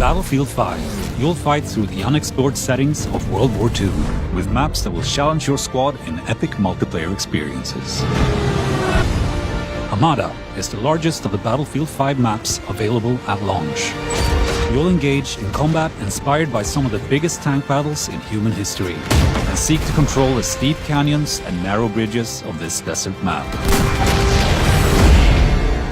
Battlefield 5, you'll fight through the unexplored settings of World War II, with maps that will challenge your squad in epic multiplayer experiences. Armada is the largest of the Battlefield 5 maps available at launch. You'll engage in combat inspired by some of the biggest tank battles in human history, and seek to control the steep canyons and narrow bridges of this desert map.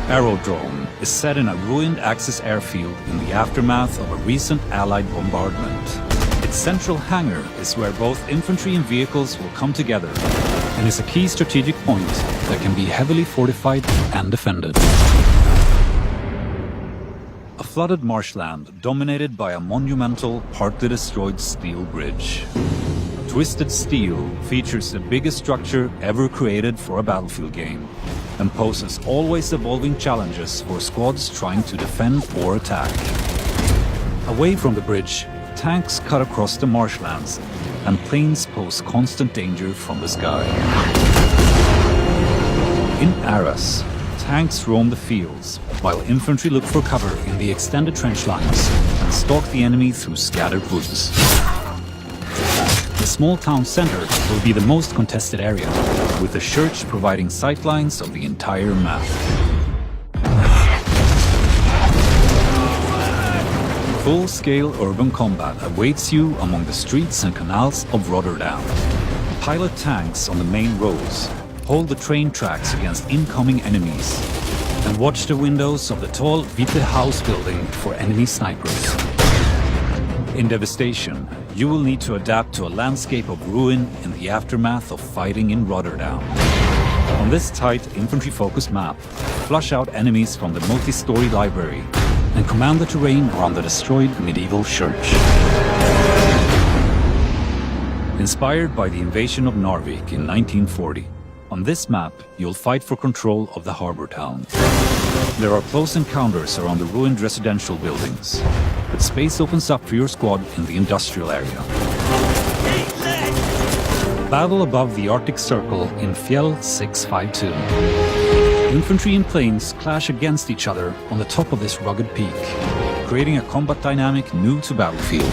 Aerodrome is set in a ruined Axis airfield in the aftermath of a recent Allied bombardment. Its central hangar is where both infantry and vehicles will come together, and is a key strategic point that can be heavily fortified and defended. A flooded marshland dominated by a monumental, partly destroyed steel bridge. Twisted Steel features the biggest structure ever created for a Battlefield game, and poses always evolving challenges for squads trying to defend or attack. Away from the bridge, tanks cut across the marshlands, and planes pose constant danger from the sky. In Arras, tanks roam the fields, while infantry look for cover in the extended trench lines and stalk the enemy through scattered woods. The small town center will be the most contested area, with the church providing sightlines of the entire map. Full-scale urban combat awaits you among the streets and canals of Rotterdam. Pilot tanks on the main roads, hold the train tracks against incoming enemies, and watch the windows of the tall Witte House building for enemy snipers. In Devastation, you will need to adapt to a landscape of ruin in the aftermath of fighting in Rotterdam. On this tight, infantry-focused map, flush out enemies from the multi-story library and command the terrain around the destroyed medieval church. Inspired by the invasion of Narvik in 1940, on this map, you'll fight for control of the harbor town. There are close encounters around the ruined residential buildings, but space opens up for your squad in the industrial area. Battle above the Arctic Circle in Fjell 652. Infantry and planes clash against each other on the top of this rugged peak, creating a combat dynamic new to Battlefield.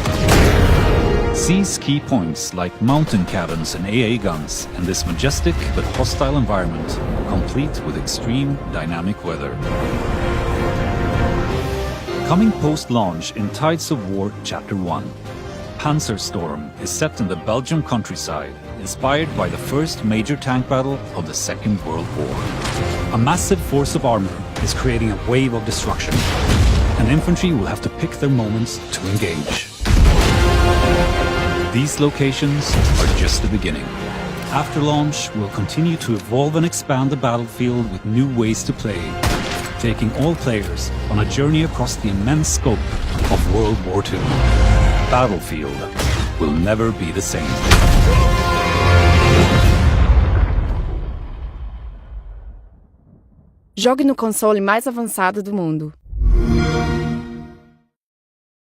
Seize key points like mountain cabins and AA guns in this majestic but hostile environment, complete with extreme dynamic weather. Coming post-launch in Tides of War Chapter 1, Panzerstorm is set in the Belgian countryside, inspired by the first major tank battle of the Second World War. A massive force of armor is creating a wave of destruction, and infantry will have to pick their moments to engage. These locations are just the beginning. After launch, we'll continue to evolve and expand the battlefield with new ways to play, taking all players on a journey across the immense scope of World War II. Battlefield will never be the same. Jogue no console mais avançado do mundo.